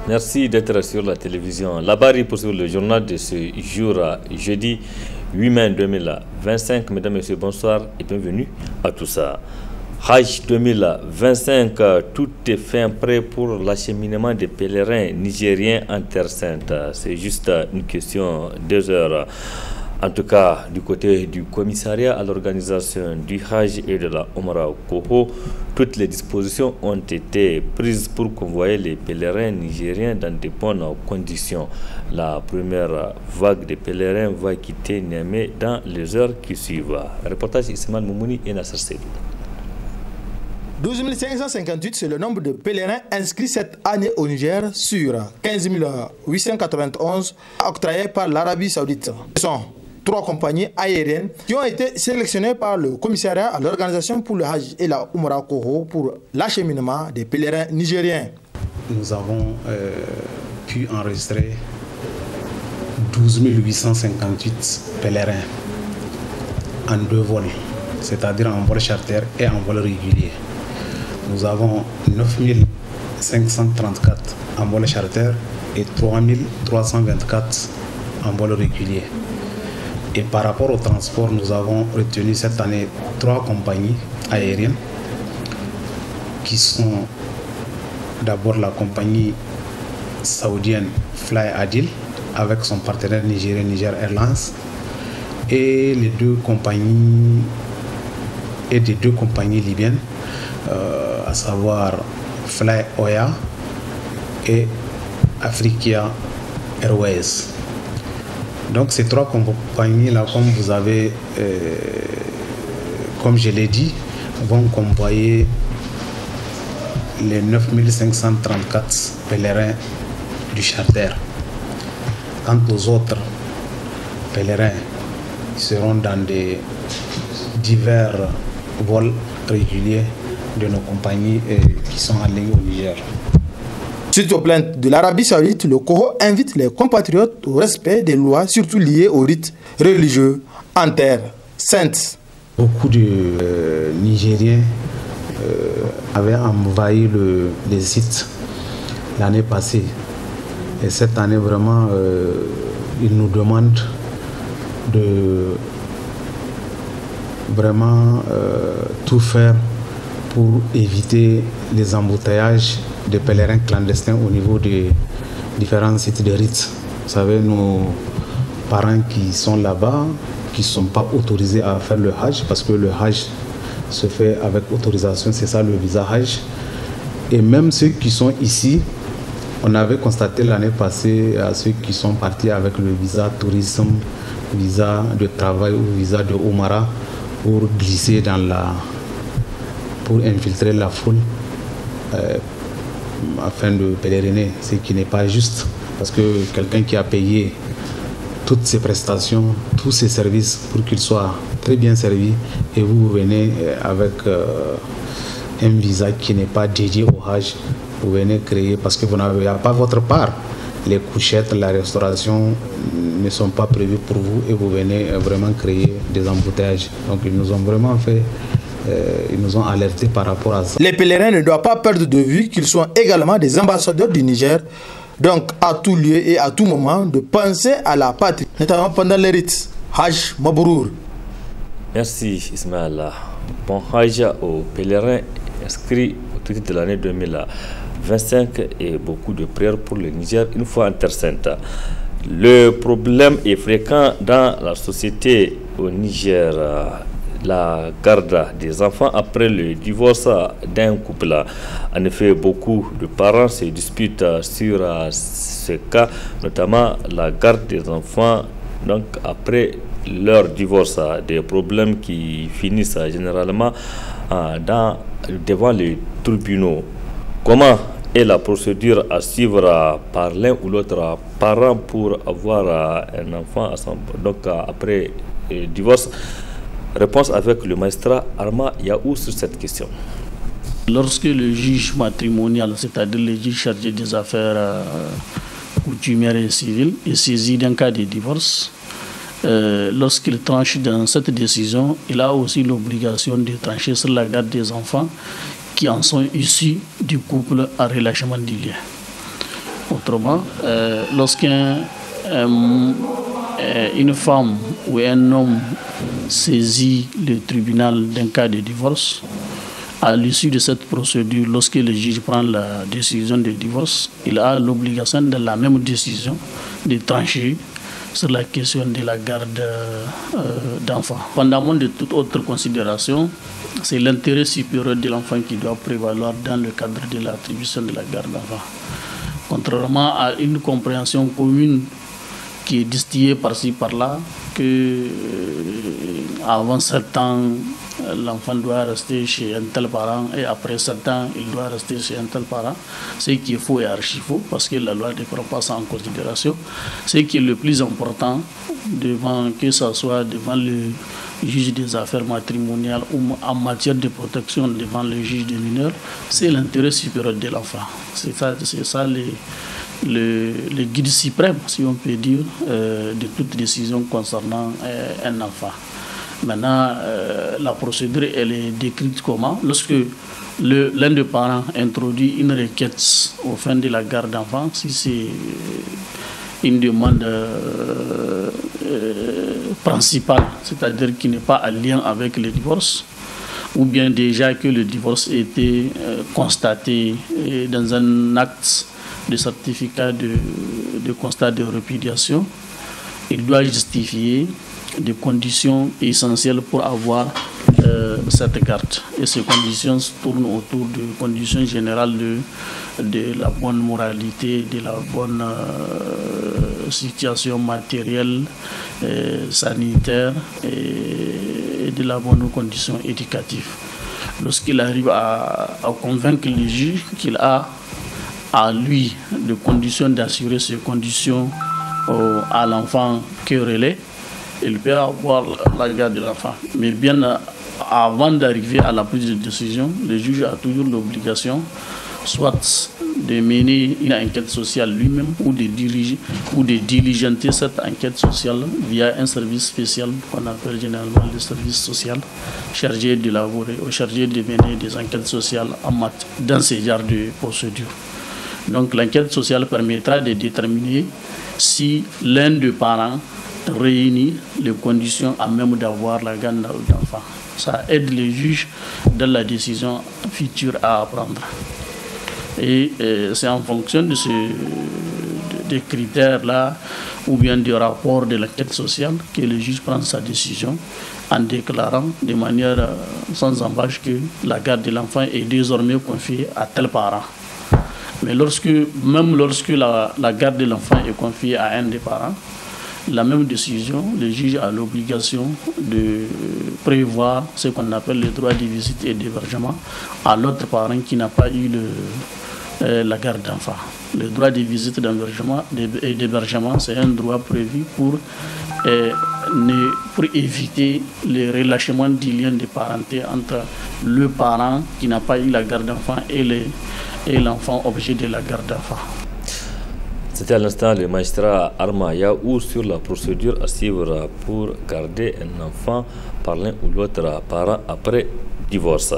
Merci d'être sur la télévision. La barre pour le journal de ce jour, jeudi 8 mai 2025. Mesdames et messieurs, bonsoir et bienvenue à tout ça. Hajj 2025, tout est fin prêt pour l'acheminement des pèlerins nigériens en Terre Sainte. C'est juste une question d'2 heures. En tout cas, du côté du commissariat à l'organisation du Hajj et de la Omra Koho, toutes les dispositions ont été prises pour convoyer les pèlerins nigériens dans de bonnes conditions. La première vague de pèlerins va quitter Niamey dans les heures qui suivent. Reportage Ismaël Moumouni et Nasser Seydou. 12 558, c'est le nombre de pèlerins inscrits cette année au Niger sur 15 891 octroyés par l'Arabie Saoudite. Ce sont 3 compagnies aériennes qui ont été sélectionnées par le commissariat à l'organisation pour le Hajj et la Umrah Koho pour l'acheminement des pèlerins nigériens. Nous avons pu enregistrer 12 858 pèlerins en 2 vols, c'est-à-dire en vol charter et en vol régulier. Nous avons 9 534 en vol charter et 3 324 en vol régulier. Et par rapport au transport, nous avons retenu cette année 3 compagnies aériennes qui sont d'abord la compagnie saoudienne Fly Adil avec son partenaire nigérien Niger Airlines et les 2 compagnies libyennes, à savoir Fly Oya et Africa Airways. Donc ces 3 compagnies-là, comme je l'ai dit, vont convoyer les 9 534 pèlerins du charter. Quant aux autres pèlerins, ils seront dans des divers vols réguliers de nos compagnies qui sont en ligne au Niger. Suite aux plaintes de l'Arabie Saoudite, le Koho invite les compatriotes au respect des lois, surtout liées aux rites religieux en terre sainte. Beaucoup de Nigériens avaient envahi les sites l'année passée. Et cette année, vraiment, ils nous demandent de vraiment tout faire pour éviter les embouteillages des pèlerins clandestins au niveau des différents sites de rites. Vous savez, nos parents qui sont là-bas, qui ne sont pas autorisés à faire le Hajj, parce que le Hajj se fait avec autorisation, c'est ça le visa Hajj. Et même ceux qui sont ici, on avait constaté l'année passée à ceux qui sont partis avec le visa tourisme, visa de travail ou visa de Omara pour glisser pour infiltrer la foule afin de pèleriner, ce qui n'est pas juste, parce que quelqu'un qui a payé toutes ses prestations, tous ses services pour qu'il soit très bien servi, et vous venez avec un visa qui n'est pas dédié au Hajj, vous venez créer, parce que vous n'avez pas votre part. Les couchettes, la restauration ne sont pas prévues pour vous et vous venez vraiment créer des embouteillages. Donc ils nous ont vraiment ils nous ont alertés par rapport à ça. Les pèlerins ne doivent pas perdre de vue qu'ils sont également des ambassadeurs du Niger. Donc à tout lieu et à tout moment de penser à la patrie, notamment pendant les rites. Hajj Mabrour. Merci Ismaël. Bon Hajj aux pèlerins inscrits au titre de l'année 2025 et beaucoup de prières pour le Niger une fois en Terre Sainte. Le problème est fréquent dans la société au Niger. La garde des enfants après le divorce d'un couple. En effet, beaucoup de parents se disputent sur ce cas, notamment la garde des enfants donc leur divorce. Des problèmes qui finissent généralement devant les tribunaux. Comment est la procédure à suivre par l'un ou l'autre parent pour avoir un enfant après le divorce? Réponse avec le magistrat Arma Yaou sur cette question. Lorsque le juge matrimonial, c'est-à-dire le juge chargé des affaires coutumières et civiles, est saisi d'un cas de divorce, lorsqu'il tranche dans cette décision, il a aussi l'obligation de trancher sur la garde des enfants qui en sont issus du couple à relâchement du lien. autrement. Lorsqu'une femme ou un homme saisit le tribunal d'un cas de divorce, à l'issue de cette procédure, lorsque le juge prend la décision de divorce, il a l'obligation de la même décision de trancher sur la question de la garde d'enfants. Fondamentalement de toute autre considération, c'est l'intérêt supérieur de l'enfant qui doit prévaloir dans le cadre de l'attribution de la garde d'enfants. Contrairement à une compréhension commune qui est distillée par-ci par-là, que avant 7 ans, l'enfant doit rester chez un tel parent et après 7 ans, il doit rester chez un tel parent. Ce qui est faux et archi faux parce que la loi ne prend pas ça en considération. Ce qui est le plus important, que ce soit devant le juge des affaires matrimoniales ou en matière de protection devant le juge des mineurs, c'est l'intérêt supérieur de l'enfant. C'est ça le guide suprême, si on peut dire, de toute décision concernant un enfant. Maintenant, la procédure, elle est décrite comment? Lorsque l'un des parents introduit une requête au fin de la garde d'enfant, si c'est une demande principale, c'est-à-dire qui n'est pas en lien avec le divorce, ou bien déjà que le divorce a été constaté dans un acte de certificat de constat de répudiation, il doit justifier des conditions essentielles pour avoir cette garde. Et ces conditions se tournent autour de conditions générales de la bonne moralité, de la bonne situation matérielle, sanitaire et de la bonne condition éducative. Lorsqu'il arrive à convaincre le juge qu'il a à lui de conditions d'assurer ces conditions à l'enfant querellé, il peut avoir la garde de l'enfant. Mais bien avant d'arriver à la prise de décision, le juge a toujours l'obligation soit de mener une enquête sociale lui-même ou de diligenter cette enquête sociale via un service spécial qu'on appelle généralement le service social chargé d'élaborer ou chargé de mener des enquêtes sociales dans ce genre de procédure. Donc l'enquête sociale permettra de déterminer si l'un des parents réunit les conditions à même d'avoir la garde d'enfant. Ça aide les juges dans la décision future à prendre. Et c'est en fonction de des critères-là ou bien du rapport de l'enquête sociale que le juge prend sa décision en déclarant de manière sans embâche que la garde de l'enfant est désormais confiée à tel parent. Mais même lorsque la garde de l'enfant est confiée à un des parents, la même décision, le juge a l'obligation de prévoir ce qu'on appelle le droit de visite et d'hébergement à l'autre parent qui n'a pas eu la garde d'enfant. Le droit de visite et d'hébergement, c'est un droit prévu pour éviter le relâchement du lien de parenté entre le parent qui n'a pas eu la garde d'enfant et l'enfant objet de la garde d'enfant. C'était à l'instant le magistrat Arma Yaou sur la procédure à suivre pour garder un enfant par l'un ou l'autre parent après divorce.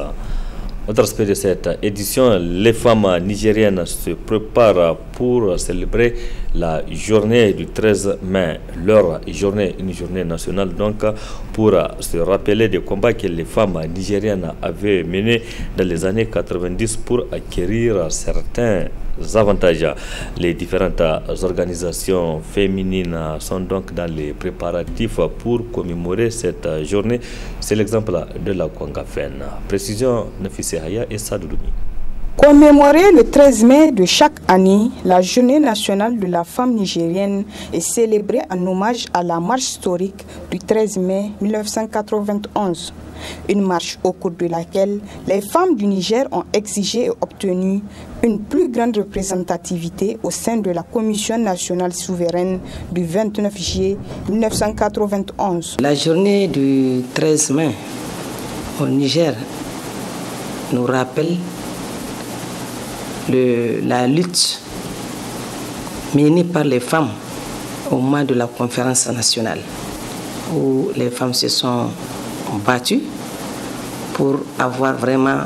Autre aspect de cette édition, les femmes nigériennes se préparent pour célébrer la journée du 13 mai, une journée nationale donc, pour se rappeler des combats que les femmes nigériennes avaient menés dans les années 90 pour acquérir certains avantages. Les différentes organisations féminines sont donc dans les préparatifs pour commémorer cette journée. C'est l'exemple de la Congafen. Précision Nafisé Haya et Sadoudoumi. Commémorer le 13 mai de chaque année, la journée nationale de la femme nigérienne est célébrée en hommage à la marche historique du 13 mai 1991. Une marche au cours de laquelle les femmes du Niger ont exigé et obtenu une plus grande représentativité au sein de la Commission nationale souveraine du 29 juillet 1991. La journée du 13 mai au Niger nous rappelle la lutte menée par les femmes au moment de la conférence nationale, où les femmes se sont battues pour avoir vraiment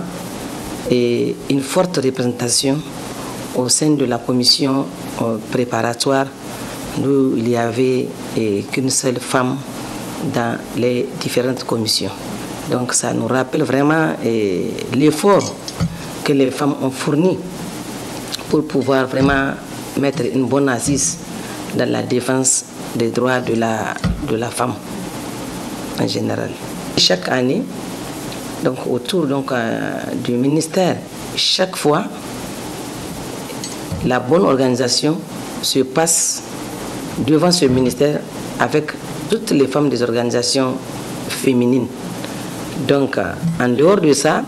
une forte représentation au sein de la commission préparatoire, où il n'y avait qu'une seule femme dans les différentes commissions. Donc ça nous rappelle vraiment l'effort que les femmes ont fourni pour pouvoir vraiment mettre une bonne assise dans la défense des droits de la femme en général. Chaque année, donc autour du ministère, chaque fois, la bonne organisation se passe devant ce ministère avec toutes les femmes des organisations féminines. Donc, en dehors de ça,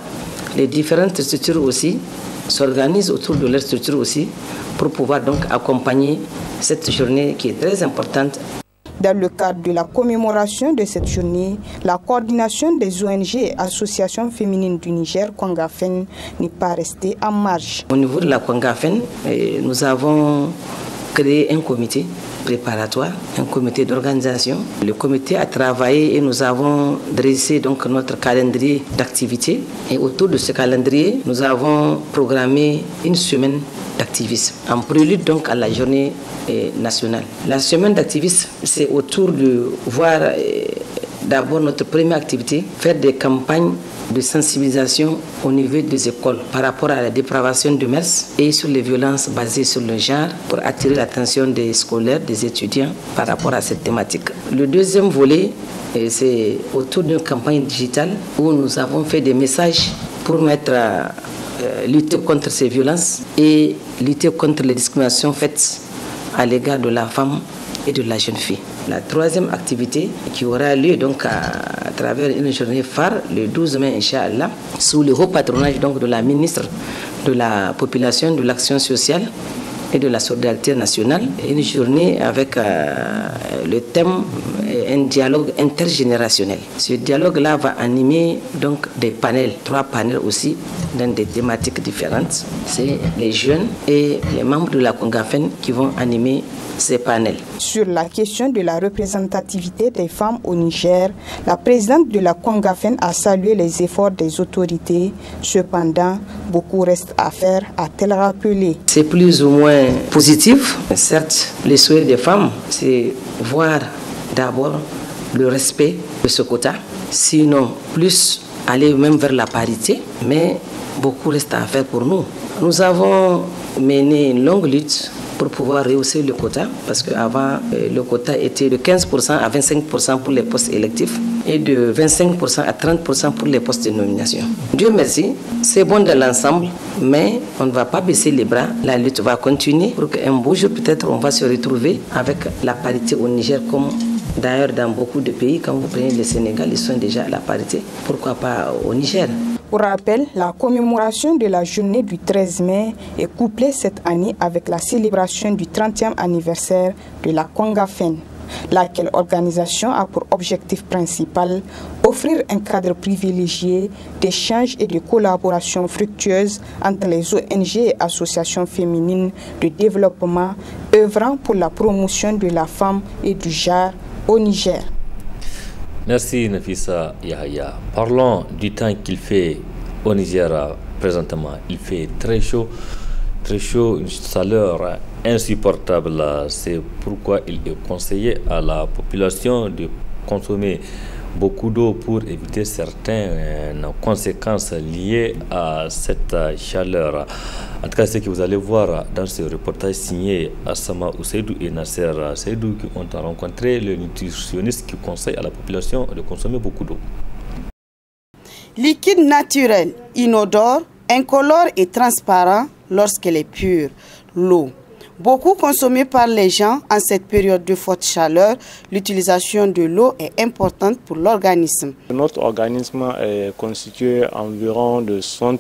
les différentes structures aussi s'organisent autour de leur structure aussi pour pouvoir donc accompagner cette journée qui est très importante. Dans le cadre de la commémoration de cette journée, la coordination des ONG et associations féminines du Niger, Kongafen, n'est pas restée en marge. Au niveau de la Kongafen, nous avons créé un comité préparatoire, un comité d'organisation. Le comité a travaillé et nous avons dressé donc notre calendrier d'activités. Et autour de ce calendrier, nous avons programmé une semaine d'activisme, en prélude donc à la journée nationale. La semaine d'activisme, c'est autour de voir d'abord notre première activité, faire des campagnes de sensibilisation au niveau des écoles par rapport à la dépravation de mœurs et sur les violences basées sur le genre pour attirer l'attention des scolaires, des étudiants par rapport à cette thématique. Le deuxième volet, c'est autour d'une campagne digitale où nous avons fait des messages pour lutter contre ces violences et lutter contre les discriminations faites à l'égard de la femme et de la jeune fille. La troisième activité qui aura lieu donc à travers une journée phare le 12 mai, Inch'Allah, sous le haut patronage donc de la ministre de la Population, de l'Action sociale et de la solidarité nationale. Une journée avec le thème un dialogue intergénérationnel. Ce dialogue-là va animer donc des panels, 3 panels aussi, dans des thématiques différentes. C'est les jeunes et les membres de la Kongafen qui vont animer ces panels. Sur la question de la représentativité des femmes au Niger, la présidente de la Kongafen a salué les efforts des autorités. Cependant, beaucoup reste à faire, a-t-elle rappelé. C'est plus ou moins positif. Certes, les souhaits des femmes, c'est voir d'abord le respect de ce quota. Sinon, plus aller même vers la parité, mais beaucoup reste à faire pour nous. Nous avons mené une longue lutte pour pouvoir rehausser le quota, parce qu'avant, le quota était de 15% à 25% pour les postes électifs et de 25% à 30% pour les postes de nomination. Dieu merci, c'est bon dans l'ensemble, mais on ne va pas baisser les bras. La lutte va continuer pour qu'un beau jour, peut-être, on va se retrouver avec la parité au Niger, comme d'ailleurs dans beaucoup de pays. Quand vous prenez le Sénégal, ils sont déjà à la parité. Pourquoi pas au Niger? Pour rappel, la commémoration de la journée du 13 mai est couplée cette année avec la célébration du 30e anniversaire de la Kongafen, laquelle organisation a pour objectif principal offrir un cadre privilégié d'échange et de collaboration fructueuse entre les ONG et associations féminines de développement œuvrant pour la promotion de la femme et du genre au Niger. Merci Nafissa Yahya. Parlons du temps qu'il fait au Niger présentement. Il fait très chaud, une chaleur insupportable. C'est pourquoi il est conseillé à la population de consommer beaucoup d'eau pour éviter certaines conséquences liées à cette chaleur. En tout cas, c'est ce que vous allez voir dans ce reportage signé Assama Ousseidou et Nasser Seydou qui ont rencontré le nutritionniste qui conseille à la population de consommer beaucoup d'eau. Liquide naturel, inodore, incolore et transparent lorsqu'elle est pure, l'eau. Beaucoup consommée par les gens en cette période de forte chaleur, l'utilisation de l'eau est importante pour l'organisme. Notre organisme est constitué environ de 60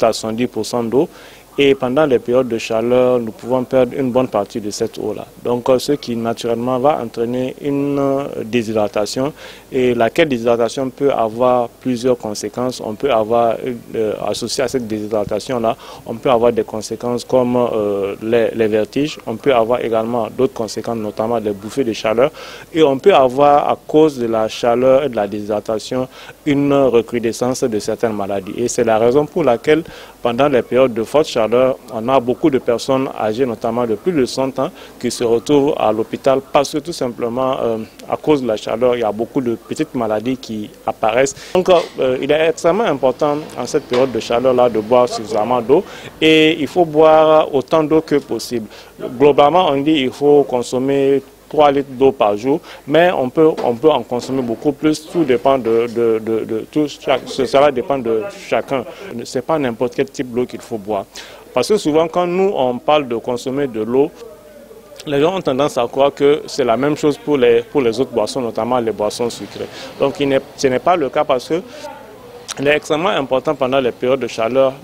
à 70% d'eau. Et pendant les périodes de chaleur, nous pouvons perdre une bonne partie de cette eau-là. Donc, ce qui naturellement va entraîner une déshydratation. Et laquelle déshydratation peut avoir plusieurs conséquences. On peut avoir, associé à cette déshydratation-là, on peut avoir des conséquences comme les vertiges. On peut avoir également d'autres conséquences, notamment des bouffées de chaleur. Et on peut avoir, à cause de la chaleur et de la déshydratation, une recrudescence de certaines maladies. Et c'est la raison pour laquelle, pendant les périodes de forte chaleur, chaleur, on a beaucoup de personnes âgées, notamment de plus de 100 ans, qui se retrouvent à l'hôpital parce que tout simplement, à cause de la chaleur, il y a beaucoup de petites maladies qui apparaissent. Donc, il est extrêmement important en cette période de chaleur-là de boire suffisamment d'eau et il faut boire autant d'eau que possible. Globalement, on dit qu'il faut consommer 3 litres d'eau par jour, mais on peut en consommer beaucoup plus, tout dépend cela dépend de chacun. Ce n'est pas n'importe quel type d'eau qu'il faut boire. Parce que souvent, quand nous, on parle de consommer de l'eau, les gens ont tendance à croire que c'est la même chose pour les autres boissons, notamment les boissons sucrées. Donc, ce n'est pas le cas parce que il est extrêmement important pendant les périodes de chaleur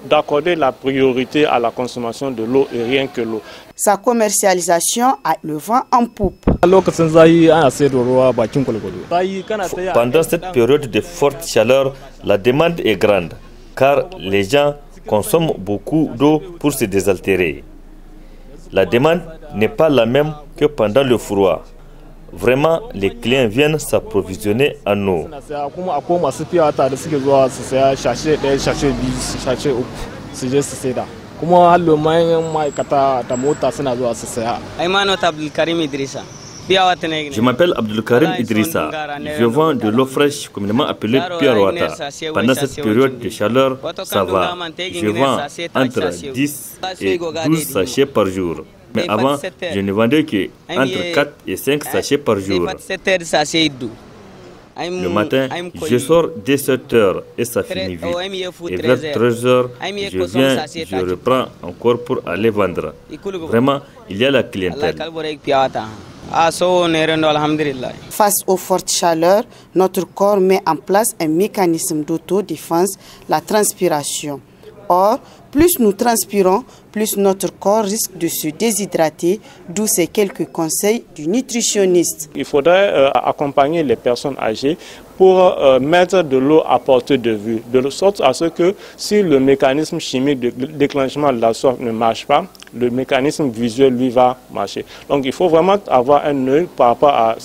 d'accorder la priorité à la consommation de l'eau et rien que l'eau. Sa commercialisation a le vent en poupe. Pendant cette période de forte chaleur, la demande est grande car les gens consomment beaucoup d'eau pour se désaltérer. La demande n'est pas la même que pendant le froid. Vraiment, les clients viennent s'approvisionner en eau. Je m'appelle Abdelkarim Idrissa. Je vends de l'eau fraîche, communément appelée pure water. Pendant cette période de chaleur, ça va. Je vends entre 10 et 12 sachets par jour. Mais avant, je ne vendais que entre 4 et 5 sachets par jour. Le matin, je sors dès 7 heures et ça finit vite. Et vers 13 heures, je viens, je reprends encore pour aller vendre. Vraiment, il y a la clientèle. Face aux fortes chaleurs, notre corps met en place un mécanisme d'autodéfense, la transpiration. Or, plus nous transpirons, plus notre corps risque de se déshydrater, d'où ces quelques conseils du nutritionniste. Il faudrait accompagner les personnes âgées pour mettre de l'eau à portée de vue, de sorte à ce que si le mécanisme chimique de déclenchement de la soif ne marche pas, le mécanisme visuel lui va marcher. Donc il faut vraiment avoir un œil par rapport à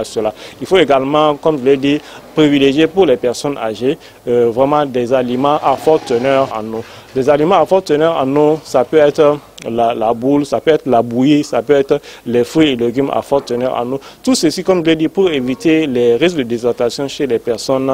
cela. Il faut également, comme je l'ai dit, privilégier pour les personnes âgées vraiment des aliments à forte teneur en eau. Des aliments à forte teneur en eau, ça peut être la boule, ça peut être la bouillie, ça peut être les fruits et légumes à forte teneur en eau. Tout ceci, comme je l'ai dit, pour éviter les risques de déshydratation chez les personnes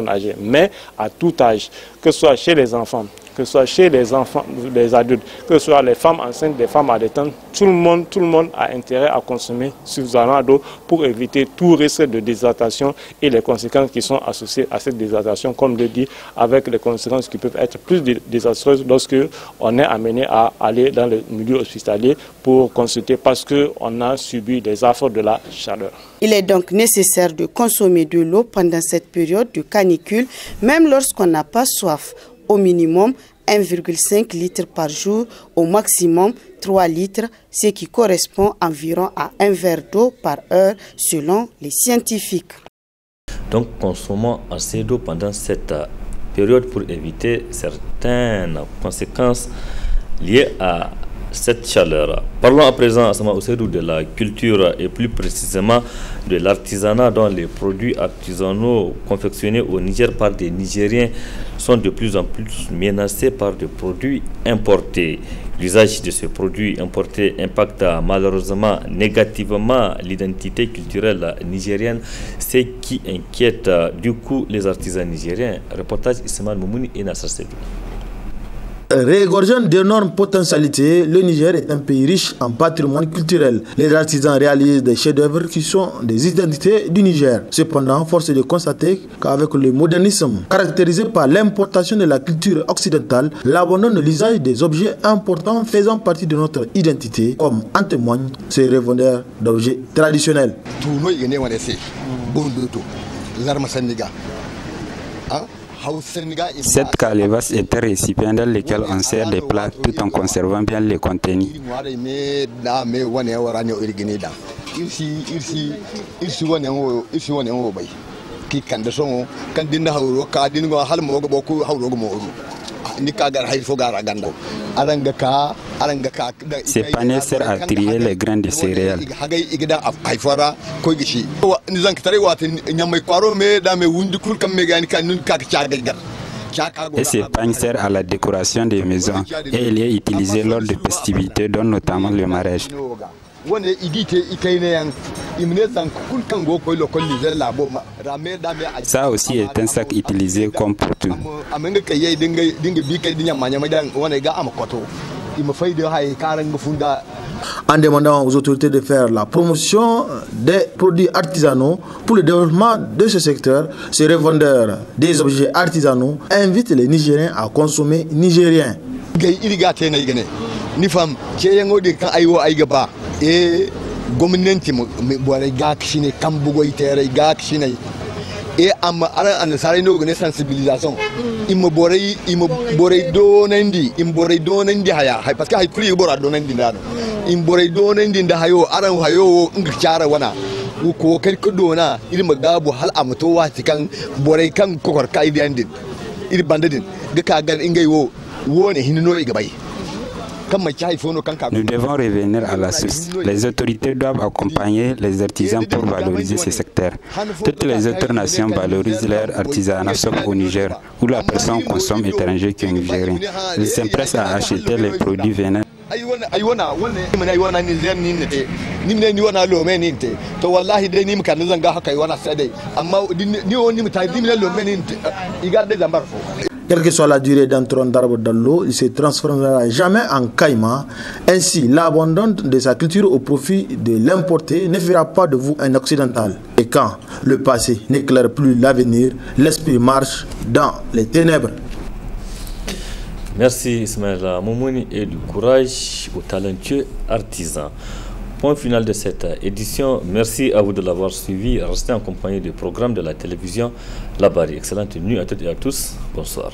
âgées. Mais à tout âge, que ce soit chez les enfants, que ce soit chez les enfants, les adultes, que ce soit les femmes enceintes, les femmes allaitantes, tout le monde a intérêt à consommer suffisamment d'eau pour éviter tout risque de déshydratation et les conséquences qui sont associées à cette déshydratation, comme je l'ai dit, avec les conséquences qui peuvent être plus désastreuses lorsque on est amené à aller dans le milieu hospitalier pour consulter parce qu'on a subi des affres de la chaleur. Il est donc nécessaire de consommer de l'eau pendant cette période de canicule, même lorsqu'on n'a pas soif. Au minimum 1,5 litre par jour, au maximum 3 litres, ce qui correspond environ à un verre d'eau par heure selon les scientifiques. Donc consommons assez d'eau pendant cette période pour éviter certaines conséquences liées à cette chaleur. Parlons à présent de la culture et plus précisément de l'artisanat dont les produits artisanaux confectionnés au Niger par des Nigériens sont de plus en plus menacés par des produits importés. L'usage de ces produits importés impacte malheureusement négativement l'identité culturelle nigérienne, ce qui inquiète du coup les artisans nigériens. Reportage Ismaël Moumouni et Nassar Sedou. Régorgeant d'énormes potentialités, le Niger est un pays riche en patrimoine culturel. Les artisans réalisent des chefs-d'œuvre qui sont des identités du Niger. Cependant, force est de constater qu'avec le modernisme caractérisé par l'importation de la culture occidentale, l'abandon de l'usage des objets importants faisant partie de notre identité, comme en témoignent ces revendeurs d'objets traditionnels. Cette calebasse est un récipient dans lequel on sert des plats tout en conservant bien les contenus. Ces paniers servent à trier les grains de céréales. Et ce pagne sert à la décoration des maisons et il est utilisé lors de festivités, dont notamment le mariage. Ça aussi est un sac utilisé comme pour tout. En demandant aux autorités de faire la promotion des produits artisanaux pour le développement de ce secteur, ces revendeurs des objets artisanaux invitent les Nigériens à consommer nigérien. Et ara an sare no gane sensibilisation im borey donendi haya hay parce que hay kuli bora donendi ndano im borey donendi nda hayo aran hayo ngchara wana ko kelko dona ilma gabu hal amato wati kan borey kan kokor kai diandin il bandedin ga ka gal ingay wo ne hinno igabay. Nous devons revenir à la source. Les autorités doivent accompagner les artisans pour valoriser ce secteur. Toutes les autres nations valorisent leur artisanat sauf au Niger, où la personne consomme étranger qu'un Nigérien. Ils s'empressent à acheter les produits venant. Quelle que soit la durée d'un tronc d'arbre dans l'eau, il ne se transformera jamais en caïman. Ainsi, l'abandon de sa culture au profit de l'importer ne fera pas de vous un occidental. Et quand le passé n'éclaire plus l'avenir, l'esprit marche dans les ténèbres. Merci Ismaël Moumouni et du courage aux talentueux artisans. Point final de cette édition. Merci à vous de l'avoir suivi. Restez en compagnie du programme de la télévision Labari. Excellente nuit à toutes et à tous. Bonsoir.